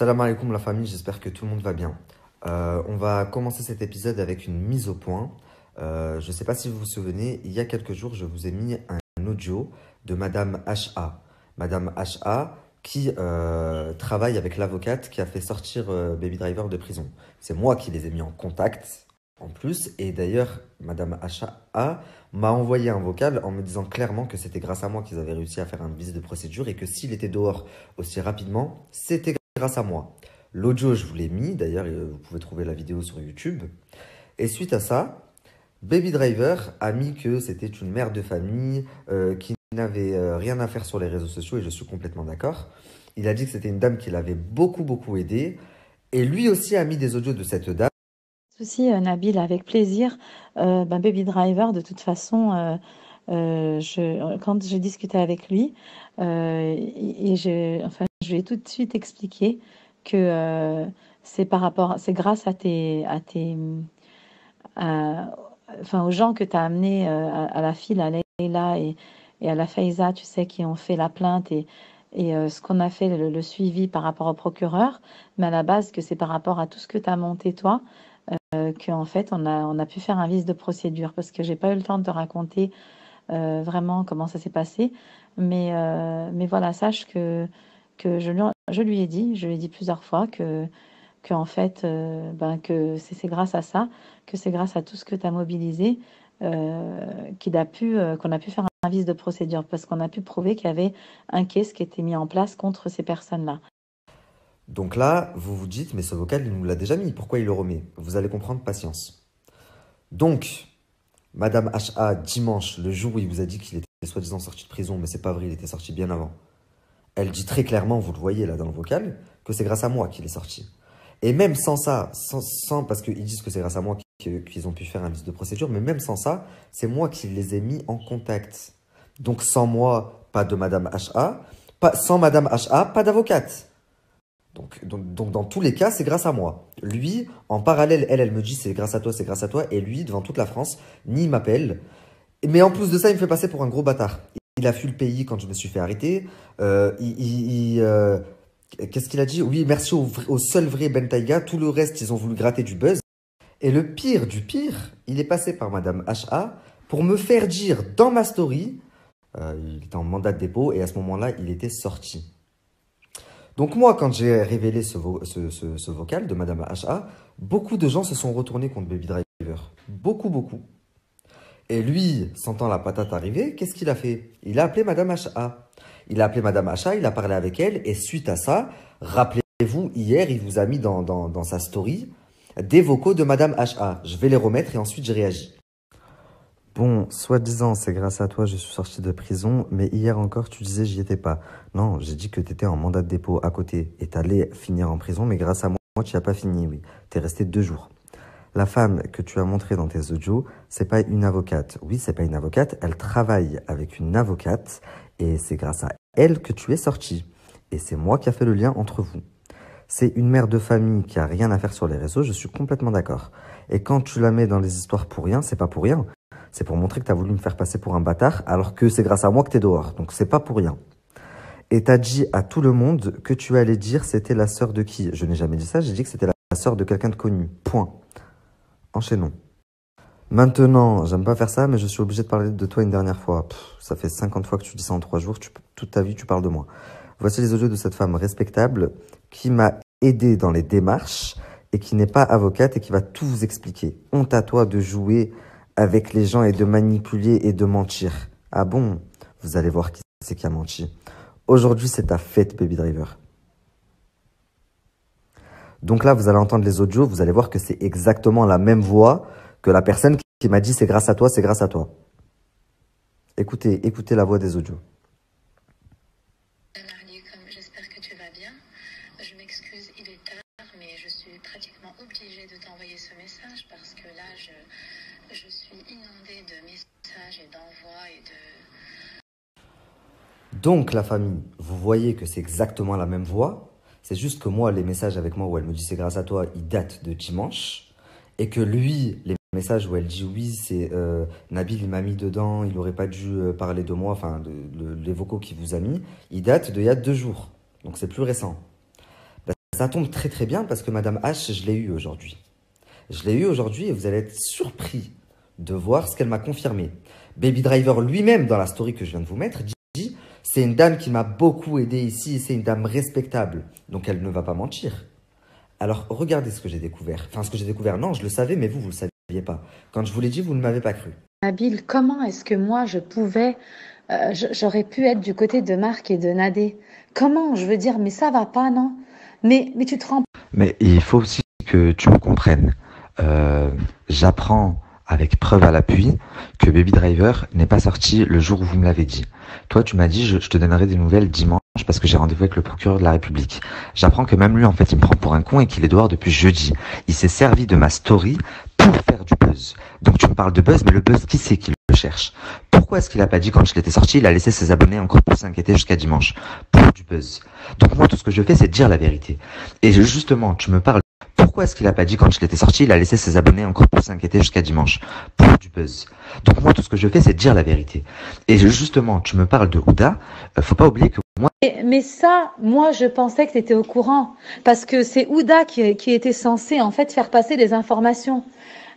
Salam alaikum la famille, j'espère que tout le monde va bien. On va commencer cet épisode avec une mise au point. Je ne sais pas si vous vous souvenez, il y a quelques jours, je vous ai mis un audio de Madame HA. Madame HA qui travaille avec l'avocate qui a fait sortir Baby Driver de prison. C'est moi qui les ai mis en contact en plus. Et d'ailleurs, Madame HA m'a envoyé un vocal en me disant clairement que c'était grâce à moi qu'ils avaient réussi à faire un vice de procédure et que s'il était dehors aussi rapidement, c'était grâce à moi. L'audio, je vous l'ai mis, d'ailleurs, vous pouvez trouver la vidéo sur YouTube. Et suite à ça, Baby Driver a mis que c'était une mère de famille qui n'avait rien à faire sur les réseaux sociaux, et je suis complètement d'accord. Il a dit que c'était une dame qui l'avait beaucoup aidé, et lui aussi a mis des audios de cette dame. Souci, Nabil, avec plaisir. Baby Driver, de toute façon, quand j'ai discuté avec lui, je lui ai tout de suite expliqué que c'est grâce à- aux gens que tu as amenés, à la file, à Leïla et à la Faiza, tu sais, qui ont fait la plainte et ce qu'on a fait, le suivi par rapport au procureur, mais à la base, que c'est par rapport à tout ce que tu as monté toi qu'en fait, on a pu faire un vice de procédure parce que j'ai pas eu le temps de te raconter vraiment comment ça s'est passé. Mais voilà, sache que je lui ai dit plusieurs fois que en fait, que c'est grâce à ça, que c'est grâce à tout ce que tu as mobilisé qu'on a pu faire un vice de procédure parce qu'on a pu prouver qu'il y avait un case qui était mis en place contre ces personnes-là. Donc là, vous vous dites, mais ce vocal, il nous l'a déjà mis, pourquoi il le remet? Vous allez comprendre, patience. Donc, Madame HA, dimanche, le jour où il vous a dit qu'il était soi-disant sorti de prison, mais c'est pas vrai, il était sorti bien avant. Elle dit très clairement, vous le voyez là dans le vocal, que c'est grâce à moi qu'il est sorti. Et même sans ça, parce qu'ils disent que c'est grâce à moi qu'ils ont pu faire un vice de procédure, mais même sans ça, c'est moi qui les ai mis en contact. Donc sans moi, pas de Madame HA, sans Madame HA, pas d'avocate. Donc dans tous les cas, c'est grâce à moi. Lui, en parallèle, elle me dit c'est grâce à toi, c'est grâce à toi. Et lui, devant toute la France, ni il m'appelle. Mais en plus de ça, il me fait passer pour un gros bâtard. Il a fui le pays quand je me suis fait arrêter. Qu'est-ce qu'il a dit? Oui, merci au seul vrai Ben Taïga. Tout le reste, ils ont voulu gratter du buzz. Et le pire du pire, il est passé par Madame HA pour me faire dire dans ma story, il était en mandat de dépôt et à ce moment-là, il était sorti. Donc moi, quand j'ai révélé ce vocal de Madame HA, beaucoup de gens se sont retournés contre Baby Driver. Beaucoup. Et lui, sentant la patate arriver, qu'est-ce qu'il a fait? Il a appelé Madame HA. Il a appelé Madame HA, il a parlé avec elle, et suite à ça, rappelez-vous, hier, il vous a mis dans sa story des vocaux de Madame HA. Je vais les remettre et ensuite je réagis. Bon, soi-disant, c'est grâce à toi, je suis sorti de prison, mais hier encore, tu disais, j'y étais pas. Non, j'ai dit que tu étais en mandat de dépôt à côté et t'allais finir en prison, mais grâce à moi, tu n'y as pas fini, oui. T'es resté 2 jours. La femme que tu as montrée dans tes audios, c'est pas une avocate. Oui, c'est pas une avocate, elle travaille avec une avocate et c'est grâce à elle que tu es sorti. Et c'est moi qui a fait le lien entre vous. C'est une mère de famille qui a rien à faire sur les réseaux, je suis complètement d'accord. Et quand tu la mets dans les histoires pour rien, c'est pas pour rien. C'est pour montrer que tu as voulu me faire passer pour un bâtard, alors que c'est grâce à moi que tu es dehors. Donc c'est pas pour rien. Et tu as dit à tout le monde que tu allais dire c'était la sœur de qui? Je n'ai jamais dit ça, j'ai dit que c'était la sœur de quelqu'un de connu. Point. Enchaînons. Maintenant, j'aime pas faire ça, mais je suis obligé de parler de toi une dernière fois. Ça fait 50 fois que tu dis ça en 3 jours, toute ta vie tu parles de moi. Voici les audios de cette femme respectable qui m'a aidé dans les démarches et qui n'est pas avocate et qui va tout vous expliquer. Honte à toi de jouer avec les gens et de manipuler et de mentir. Ah bon? Vous allez voir qui c'est qui a menti. Aujourd'hui, c'est ta fête, Baby Driver. Donc là, vous allez entendre les audios, vous allez voir que c'est exactement la même voix que la personne qui m'a dit c'est grâce à toi, c'est grâce à toi. Écoutez la voix des audios. Salam alaikum, j'espère que tu vas bien. Je m'excuse, il est tard, mais je suis pratiquement obligée de t'envoyer ce message parce que là, je suis inondée de messages et d'envois et de... Donc la famille, vous voyez que c'est exactement la même voix. C'est juste que moi, les messages avec moi où elle me dit c'est grâce à toi, ils datent de dimanche. Et que lui, les messages où elle dit oui, c'est Nabil, il m'a mis dedans, il aurait pas dû parler de moi, enfin, les vocaux qu'il vous a mis, ils datent d'il y a 2 jours. Donc c'est plus récent. Ben, ça tombe très très bien parce que Madame H, je l'ai eu aujourd'hui. Je l'ai eu aujourd'hui et vous allez être surpris de voir ce qu'elle m'a confirmé. Baby Driver lui-même, dans la story que je viens de vous mettre, dit « C'est une dame qui m'a beaucoup aidé ici et c'est une dame respectable. Donc elle ne va pas mentir. » Alors regardez ce que j'ai découvert. Enfin, ce que j'ai découvert, non, je le savais, mais vous ne le saviez pas. Quand je vous l'ai dit, vous ne m'avez pas cru. Nabil, comment est-ce que moi je pouvais, j'aurais pu être du côté de Marc et de Nadé? Comment? Je veux dire, mais ça va pas, non? Mais tu te rends. Mais il faut aussi que tu me comprennes. J'apprends avec preuve à l'appui que Baby Driver n'est pas sorti le jour où vous me l'avez dit. Toi, tu m'as dit, je te donnerai des nouvelles dimanche parce que j'ai rendez-vous avec le procureur de la République. J'apprends que même lui, en fait, il me prend pour un con et qu'il est dehors depuis jeudi. Il s'est servi de ma story pour faire du buzz. Donc tu me parles de buzz, mais le buzz, qui c'est qui le cherche? Pourquoi est-ce qu'il a pas dit quand il était sorti, il a laissé ses abonnés encore plus s'inquiéter jusqu'à dimanche? Pour du buzz. Donc moi, tout ce que je fais, c'est dire la vérité. Et justement, tu me parles. Pourquoi est-ce qu'il a pas dit quand il était sorti, il a laissé ses abonnés encore plus s'inquiéter jusqu'à dimanche? Pour du buzz. Donc moi, tout ce que je fais, c'est dire la vérité. Et justement, tu me parles de Ouda, faut pas oublier que moi... Mais ça, moi, je pensais que tu étais au courant. Parce que c'est Ouda qui était censé, en fait, faire passer des informations.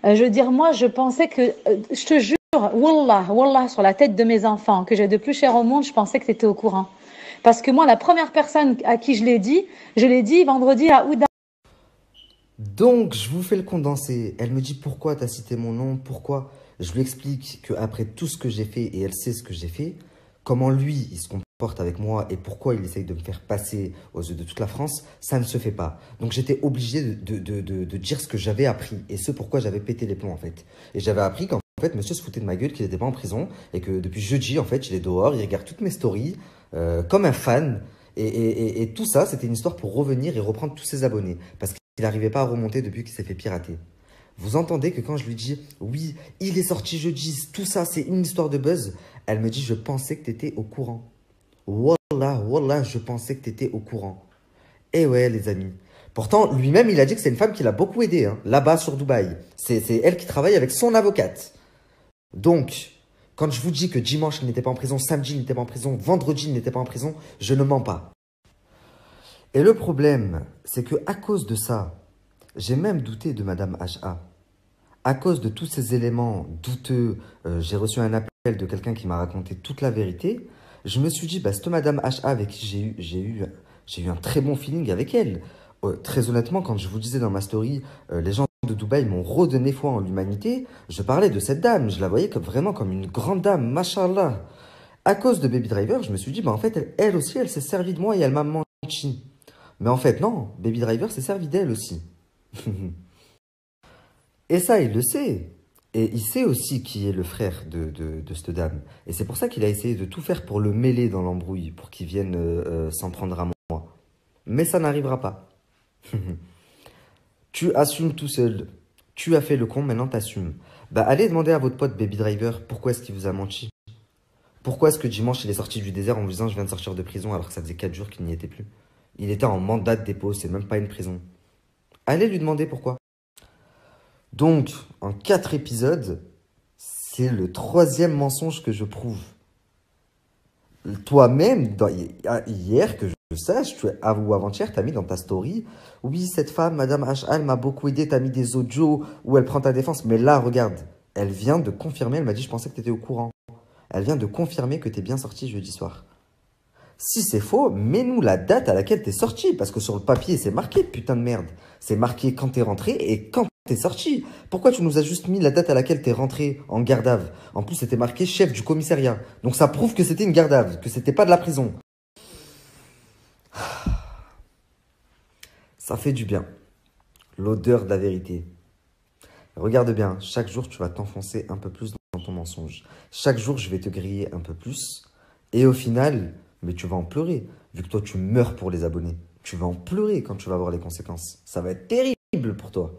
Je veux dire, moi, je pensais que, je te jure, Wallah, sur la tête de mes enfants, que j'ai de plus cher au monde, je pensais que tu étais au courant. Parce que moi, la première personne à qui je l'ai dit vendredi à Ouda. Donc, je vous fais le condensé. Elle me dit pourquoi tu as cité mon nom, pourquoi. Je lui explique qu'après tout ce que j'ai fait, et elle sait ce que j'ai fait, comment lui, il se comporte avec moi et pourquoi il essaye de me faire passer aux yeux de toute la France, ça ne se fait pas. Donc, j'étais obligé de dire ce que j'avais appris et ce pourquoi j'avais pété les plombs, en fait. Et j'avais appris qu'en fait, monsieur se foutait de ma gueule, qu'il n'était pas en prison et que depuis jeudi, en fait, il est dehors, il regarde toutes mes stories comme un fan. Et tout ça, c'était une histoire pour revenir et reprendre tous ses abonnés. Parce qu'il n'arrivait pas à remonter depuis qu'il s'est fait pirater. Vous entendez que quand je lui dis « Oui, il est sorti jeudi, tout ça, c'est une histoire de buzz », elle me dit « Je pensais que tu étais au courant. » Wallah, je pensais que tu étais au courant. Eh ouais, les amis. Pourtant, lui-même, il a dit que c'est une femme qui l'a beaucoup aidé, hein, là-bas sur Dubaï. C'est elle qui travaille avec son avocate. Donc, quand je vous dis que dimanche, il n'était pas en prison, samedi, il n'était pas en prison, vendredi, il n'était pas en prison, je ne mens pas. Et le problème, c'est que à cause de ça, j'ai même douté de Madame HA. À cause de tous ces éléments douteux, j'ai reçu un appel de quelqu'un qui m'a raconté toute la vérité. Je me suis dit, bah, cette Madame HA avec qui j'ai eu un très bon feeling avec elle. Très honnêtement, quand je vous disais dans ma story, les gens de Dubaï m'ont redonné foi en l'humanité, je parlais de cette dame. Je la voyais vraiment comme une grande dame, mashallah. À cause de Baby Driver, je me suis dit, bah, en fait, elle aussi, elle s'est servie de moi et elle m'a menti. Mais en fait, non, Baby Driver s'est servi d'elle aussi. Et ça, il le sait. Et il sait aussi qui est le frère de cette dame. Et c'est pour ça qu'il a essayé de tout faire pour le mêler dans l'embrouille, pour qu'il vienne s'en prendre à moi. Mais ça n'arrivera pas. Tu assumes tout seul. Tu as fait le con, maintenant t'assumes. Bah allez demander à votre pote Baby Driver pourquoi est-ce qu'il vous a menti. Pourquoi est-ce que dimanche il est sorti du désert en vous disant je viens de sortir de prison alors que ça faisait 4 jours qu'il n'y était plus. Il était en mandat de dépôt, c'est même pas une prison. Allez lui demander pourquoi. Donc, en 4 épisodes, c'est le 3e mensonge que je prouve. Toi-même, hier, que je sache, ou avant-hier, tu as mis dans ta story, oui, cette femme, Madame H, elle m'a beaucoup aidé, tu as mis des audios où elle prend ta défense. Mais là, regarde, elle vient de confirmer, elle m'a dit, je pensais que tu étais au courant. Elle vient de confirmer que tu es bien sorti jeudi soir. Si c'est faux, mets-nous la date à laquelle tu es sorti, parce que sur le papier, c'est marqué, putain de merde. C'est marqué quand tu es rentré et quand tu es sorti. Pourquoi tu nous as juste mis la date à laquelle tu es rentré en garde à vue? En plus, c'était marqué chef du commissariat. Donc ça prouve que c'était une garde à vue, que c'était pas de la prison. Ça fait du bien. L'odeur de la vérité. Regarde bien, chaque jour, tu vas t'enfoncer un peu plus dans ton mensonge. Chaque jour, je vais te griller un peu plus. Et au final... mais tu vas en pleurer, vu que toi, tu meurs pour les abonnés. Tu vas en pleurer quand tu vas voir les conséquences. Ça va être terrible pour toi.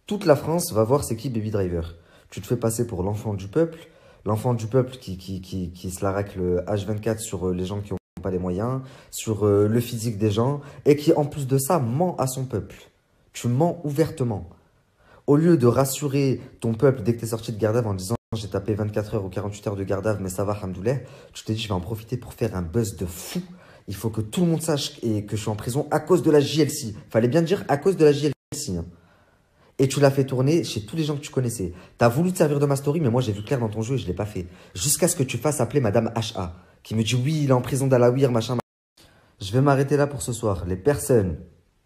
Toute la France va voir c'est qui Baby Driver. Tu te fais passer pour l'enfant du peuple qui se la racle le H24 sur les gens qui n'ont pas les moyens, sur le physique des gens, et qui, en plus de ça, ment à son peuple. Tu mens ouvertement. Au lieu de rassurer ton peuple dès que tu es sorti de garde à vue en disant j'ai tapé 24 heures ou 48 heures de garde à vue, mais ça va, alhamdoulilah, tu t'es dit, je vais en profiter pour faire un buzz de fou Il faut que tout le monde sache que je suis en prison à cause de la JLC. Fallait bien dire à cause de la JLC. Hein. Et tu l'as fait tourner chez tous les gens que tu connaissais. T'as voulu te servir de ma story, mais moi j'ai vu clair dans ton jeu et je l'ai pas fait. Jusqu'à ce que tu fasses appeler Madame HA, qui me dit oui, il est en prison d'Alawir, machin. Je vais m'arrêter là pour ce soir. Les personnes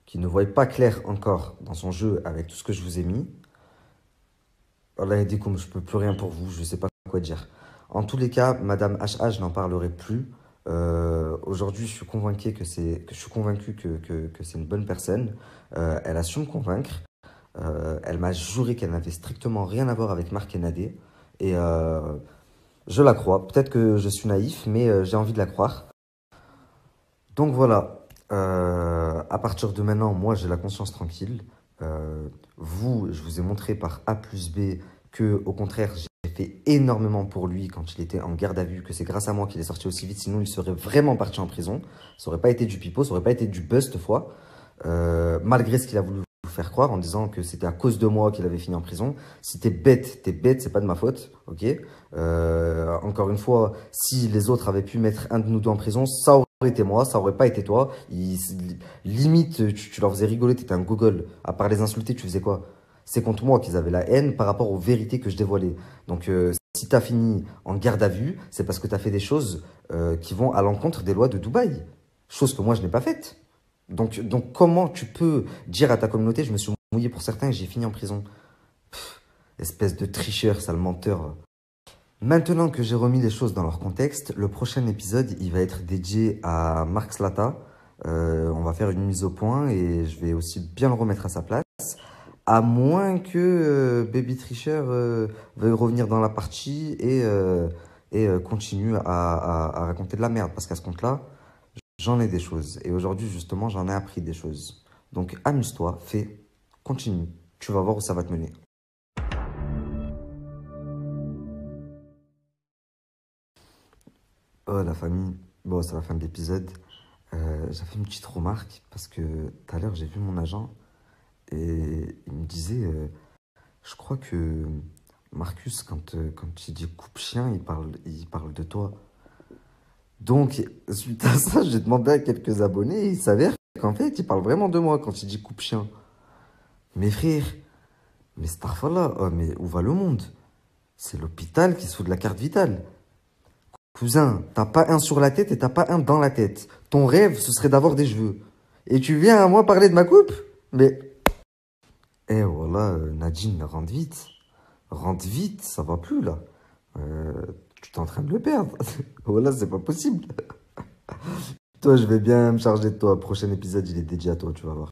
qui ne voient pas clair encore dans son jeu avec tout ce que je vous ai mis, Allah dit comme je peux plus rien pour vous, je sais pas quoi dire. En tous les cas, Madame HA, je n'en parlerai plus. Aujourd'hui, je suis convaincu que c'est une bonne personne. Elle a su me convaincre. Elle m'a juré qu'elle n'avait strictement rien à voir avec Marc et Nadé. Et je la crois. Peut-être que je suis naïf, mais j'ai envie de la croire. Donc voilà. À partir de maintenant, moi, j'ai la conscience tranquille. Vous, je vous ai montré par A plus B que, au contraire, j'ai fait énormément pour lui quand il était en garde à vue, que c'est grâce à moi qu'il est sorti aussi vite. Sinon, il serait vraiment parti en prison. Ça aurait pas été du pipeau, ça aurait pas été du buzz cette fois. Malgré ce qu'il a voulu vous faire croire en disant que c'était à cause de moi qu'il avait fini en prison. Si t'es bête, c'est pas de ma faute, ok. Encore une fois, si les autres avaient pu mettre un de nous deux en prison, ça aurait été moi, ça aurait pas été toi. Limite, tu leur faisais rigoler, t'étais un gogol. À part les insulter, tu faisais quoi? C'est contre moi qu'ils avaient la haine par rapport aux vérités que je dévoilais. Donc, si t'as fini en garde à vue, c'est parce que t'as fait des choses qui vont à l'encontre des lois de Dubaï. Chose que moi, je n'ai pas faite. Donc, comment tu peux dire à ta communauté, je me suis mouillé pour certains et j'ai fini en prison? Espèce de tricheur, sale menteur. Maintenant que j'ai remis les choses dans leur contexte, le prochain épisode, il va être dédié à Marc Slata. On va faire une mise au point et je vais aussi bien le remettre à sa place. À moins que Baby Tricheur veuille revenir dans la partie et continue à raconter de la merde. Parce qu'à ce compte-là, j'en ai des choses. Et aujourd'hui, justement, j'en ai appris des choses. Donc, amuse-toi, fais, continue. Tu vas voir où ça va te mener. Oh, la famille. Bon, c'est la fin de l'épisode. J'ai fait une petite remarque parce que tout à l'heure, j'ai vu mon agent et il me disait, je crois que Marcus, quand il dit coupe-chien, il parle de toi. Donc, suite à ça, j'ai demandé à quelques abonnés et il s'avère qu'en fait, il parle vraiment de moi quand il dit coupe-chien. Mes frères, mais starfallah, oh, mais où va le monde? C'est l'hôpital qui se fout de la carte vitale. Cousin, t'as pas un sur la tête et t'as pas un dans la tête. Ton rêve, ce serait d'avoir des cheveux. Et tu viens à moi parler de ma coupe? Mais... Eh voilà, Nadine, rentre vite. Rentre vite, ça va plus là. Tu t'es en train de le perdre. Voilà, c'est pas possible. Toi, je vais bien me charger de toi. Prochain épisode, il est dédié à toi, tu vas voir.